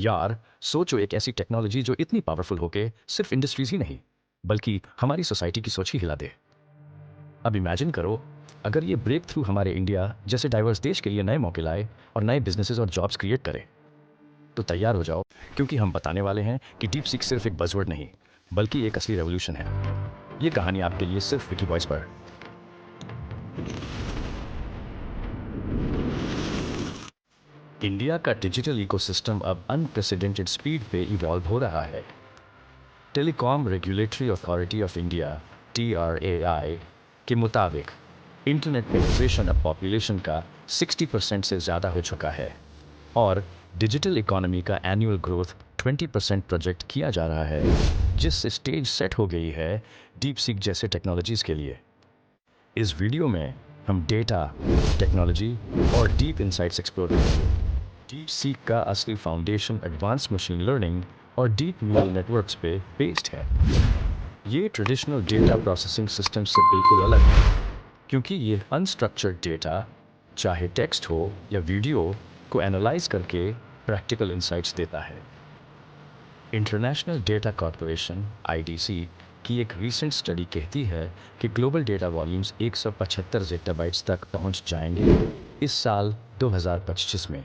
यार, सोचो एक ऐसी टेक्नोलॉजी जो इतनी पावरफुल हो के सिर्फ इंडस्ट्रीज ही नहीं, बल्कि हमारी सोसाइटी की सोच ही हिला दे। अब इमेजिन करो, अगर ये ब्रेक थ्रू हमारे इंडिया जैसे डाइवर्स देश के लिए नए मौके लाए और नए बिजनेसेस और जॉब्स क्रिएट करे, तो तैयार हो जाओ, क्योंकि हम बताने वाले हैं कि डीप सीक सिर्फ एक बज़वर्ड नहीं, बल्कि एक असली रेवोल्यूशन है। ये कहानी आपके लिए सिर्फ विकी वॉइस पर। इंडिया का डिजिटल इकोसिस्टम अब अनप्रेसिडेंटेड स्पीड पे इवॉल्व हो रहा है। Telecom regulatory authority of India (TRAI) के मुताबिक इंटरनेट पेनिट्रेशन अब पॉपुलेशन का 60% से ज़्यादा हो चुका है और डिजिटल इकोनॉमी का एनुअल ग्रोथ 20% प्रोजेक्ट किया जा रहा है, जिससे स्टेज सेट हो गई है डीप सीक जैसे टेक्नोलॉजीज़ के लिए। इस वीडियो में हम डेटा, टेक्नोलॉजी और डीप इंसाइट्स एक्सप्लोर करेंगे। डीप सीक का असली फाउंडेशन एडवांस मशीन लर्निंग और डीप न्यूरल नेटवर्क्स पे बेस्ड है। ये ट्रेडिशनल डेटा प्रोसेसिंग सिस्टम से बिल्कुल अलग है, क्योंकि ये अनस्ट्रक्चर्ड डेटा, चाहे टेक्स्ट हो या वीडियो, को एनालाइज करके प्रैक्टिकल इंसाइट्स देता है। इंटरनेशनल डेटा कॉरपोरेशन (IDC) की एक रीसेंट स्टडी कहती है कि ग्लोबल डेटा वॉल्यूम्स 175 ज़ेटाबाइट्स तक पहुंच जाएंगे इस साल 2025 में।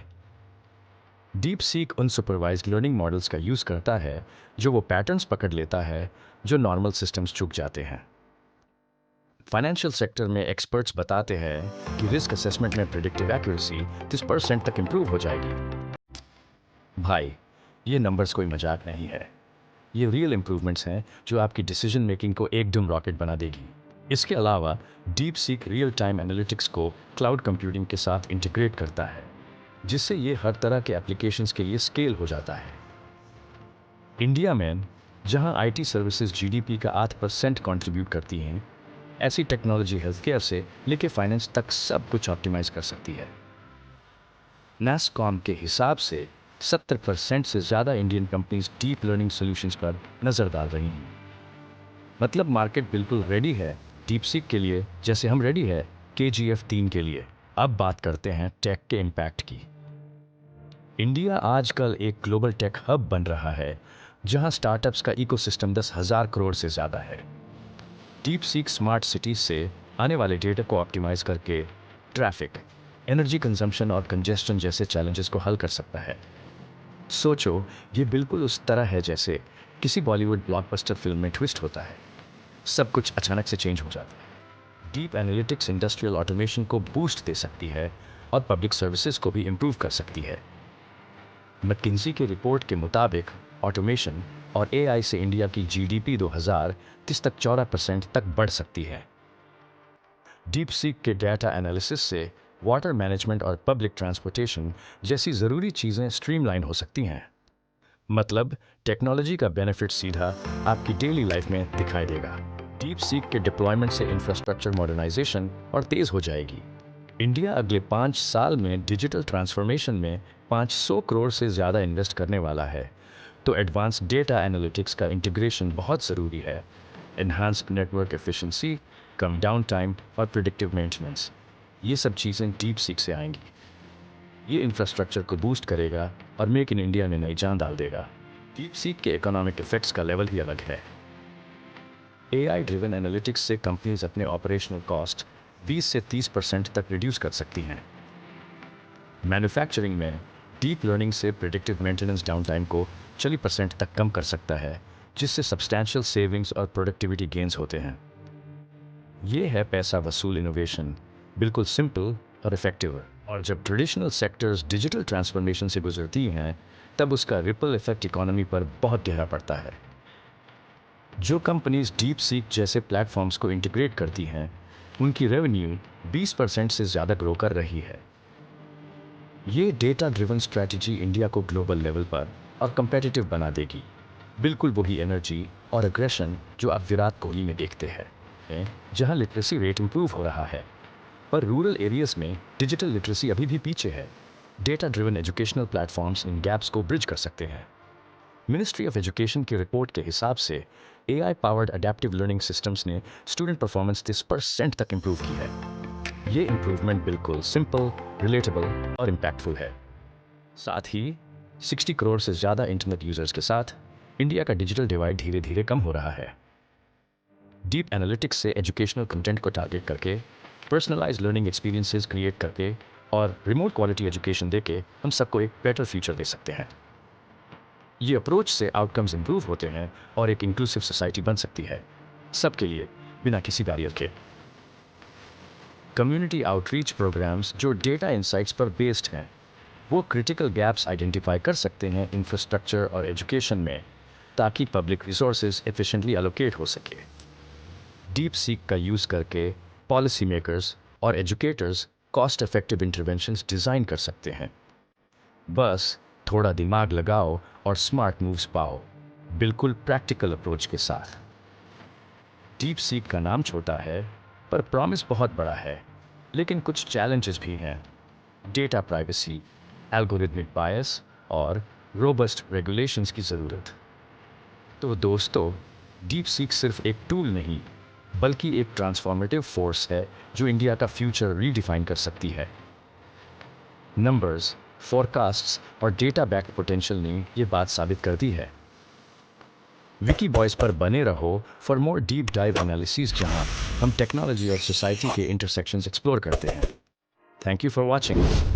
डीप सीक उन सुपरवाइज्ड लर्निंग मॉडल्स का यूज़ करता है जो वो पैटर्न्स पकड़ लेता है जो नॉर्मल सिस्टम्स चूक जाते हैं। फाइनेंशियल सेक्टर में एक्सपर्ट्स बताते हैं कि रिस्क असेसमेंट में प्रिडिक्टिव एक्यूरेसी 30% तक इंप्रूव हो जाएगी। भाई, ये नंबर्स कोई मजाक नहीं है। ये रियल इंप्रूवमेंट्स हैं जो आपकी डिसीजन मेकिंग को एकदम रॉकेट बना देगी। इसके अलावा deep seek real time analytics को क्लाउड कंप्यूटिंग के साथ इंटीग्रेट करता है, जिससे ये हर तरह के एप्लीकेशंस के लिए स्केल हो जाता है। इंडिया में, जहां IT सर्विसेज GDP का 8% कंट्रीब्यूट करती हैं, ऐसी टेक्नोलॉजी हेल्थ केयर से लेके फाइनेंस तक सब कुछ ऑप्टिमाइज कर सकती है। NASSCOM के हिसाब से 70% से ज़्यादा Indian companies deep learning solutions पर नज़र डाल रही हैं। मतलब मार्केट बिल्कुल रेडी है डीप सीक के लिए, जैसे हम रेडी है KGF-3 के लिए। अब बात करते हैं टेक के इम्पैक्ट की। इंडिया आजकल एक ग्लोबल टेक हब बन रहा है, जहां स्टार्टअप्स का इकोसिस्टम 10,000 करोड़ से ज़्यादा है। डीप सीक स्मार्ट सिटीज से आने वाले डेटा को ऑप्टिमाइज करके ट्रैफिक, एनर्जी कंजम्पशन और कंजेस्शन जैसे चैलेंजेस को हल कर सकता है। सोचो, ये बिल्कुल उस तरह है जैसे किसी बॉलीवुड ब्लॉकबस्टर फिल्म में ट्विस्ट होता है, सब कुछ अचानक से चेंज हो जाता है। डीप एनालिटिक्स इंडस्ट्रियल ऑटोमेशन को बूस्ट दे सकती है और पब्लिक सर्विसेज को भी इम्प्रूव कर सकती है। मैकिन्जी की रिपोर्ट के मुताबिक ऑटोमेशन और AI से इंडिया की GDP 2030 तक 14% तक बढ़ सकती है। डीप सीक के डाटा एनालिसिस से वाटर मैनेजमेंट और पब्लिक ट्रांसपोर्टेशन जैसी ज़रूरी चीज़ें स्ट्रीमलाइन हो सकती हैं। मतलब टेक्नोलॉजी का बेनिफिट सीधा आपकी डेली लाइफ में दिखाई देगा। डीप सीक के डिप्लॉयमेंट से इंफ्रास्ट्रक्चर मॉडर्नाइजेशन और तेज़ हो जाएगी। इंडिया अगले 5 साल में डिजिटल ट्रांसफॉर्मेशन में 500 करोड़ से ज़्यादा इन्वेस्ट करने वाला है, तो एडवांस डेटा एनालिटिक्स का इंटीग्रेशन बहुत ज़रूरी है। Enhanced network efficiency, come down time और प्रिडिक्टिव मेंटेनेंस, ये सब चीज़ें डीप सीक से आएंगी। ये इंफ्रास्ट्रक्चर को बूस्ट करेगा और मेक इन इंडिया में नई जान डाल देगा। डीप सीक के इकोनॉमिक इफेक्ट्स का लेवल ही अलग है। AI ड्रिवन एनालिटिक्स से कंपनीज अपने ऑपरेशनल कॉस्ट 20 से 30% तक रिड्यूस कर सकती हैं। मैन्युफैक्चरिंग में डीप लर्निंग से प्रिडिक्टिव मेंटेनेंस डाउन टाइम को 40% तक कम कर सकता है, जिससे सब्सटैंशियल सेविंग्स और प्रोडक्टिविटी गेन्स होते हैं। ये है पैसा वसूल इनोवेशन, बिल्कुल सिंपल और इफेक्टिव। और जब ट्रेडिशनल सेक्टर्स डिजिटल ट्रांसफॉर्मेशन से गुजरती हैं, तब उसका रिपल इफेक्ट इकोनॉमी पर बहुत गहरा पड़ता है। जो कंपनीज डीप सीक जैसे प्लेटफॉर्म्स को इंटीग्रेट करती हैं, उनकी रेवेन्यू 20% से ज़्यादा ग्रो कर रही है। ये डेटा ड्रिवन स्ट्रैटेजी इंडिया को ग्लोबल लेवल पर और कंपेटिटिव बना देगी। बिल्कुल वही एनर्जी और अग्रेशन जो आप विराट कोहली में देखते हैं, जहां लिटरेसी रेट इंप्रूव हो रहा है, पर रूरल एरियाज में डिजिटल लिटरेसी अभी भी पीछे है। डेटा ड्रिवन एजुकेशनल प्लेटफॉर्म्स इन गैप्स को ब्रिज कर सकते हैं। मिनिस्ट्री ऑफ एजुकेशन की रिपोर्ट के हिसाब से AI powered adaptive learning systems ने स्टूडेंट परफॉर्मेंस 30% तक इंप्रूव की है। ये इंप्रूवमेंट बिल्कुल सिंपल, रिलेटेबल और इम्पैक्टफुल है। साथ ही 60 करोड़ से ज़्यादा इंटरनेट यूजर्स के साथ इंडिया का डिजिटल डिवाइड धीरे धीरे कम हो रहा है। डीप एनालिटिक्स से एजुकेशनल कंटेंट को टारगेट करके, पर्सनलाइज लर्निंग एक्सपीरियंसेस क्रिएट करके और रिमोट क्वालिटी एजुकेशन देके हम सबको एक बेटर फ्यूचर दे सकते हैं। ये अप्रोच से आउटकम्स इंप्रूव होते हैं और एक इंक्लूसिव सोसाइटी बन सकती है, सबके लिए, बिना किसी बैरियर के। कम्युनिटी आउटरीच प्रोग्राम्स जो डेटा इंसाइट्स पर बेस्ड हैं, वो क्रिटिकल गैप्स आइडेंटिफाई कर सकते हैं इंफ्रास्ट्रक्चर और एजुकेशन में, ताकि पब्लिक रिसोर्सेज एफिशिएंटली एलोकेट हो सके। डीप सीक का यूज़ करके पॉलिसी मेकर्स और educators cost effective interventions design कर सकते हैं। बस थोड़ा दिमाग लगाओ और स्मार्ट मूव्स पाओ, बिल्कुल प्रैक्टिकल अप्रोच के साथ। डीप सीक का नाम छोटा है पर प्रॉमिस बहुत बड़ा है, लेकिन कुछ चैलेंजेस भी हैं। डेटा प्राइवेसी, एल्गोरिथमिक बायस और रोबस्ट रेगुलेशंस की ज़रूरत। तो दोस्तों, डीप सीक सिर्फ एक टूल नहीं, बल्कि एक ट्रांसफॉर्मेटिव फोर्स है जो इंडिया का फ्यूचर रीडिफाइन कर सकती है। नंबर्स, फोरकास्ट्स और डेटा बैक पोटेंशियल ने ये बात साबित कर दी है। विकी बॉयज पर बने रहो for more deep dive analysis, जहां हम टेक्नोलॉजी और सोसाइटी के इंटरसेक्शंस एक्सप्लोर करते हैं। Thank you for watching.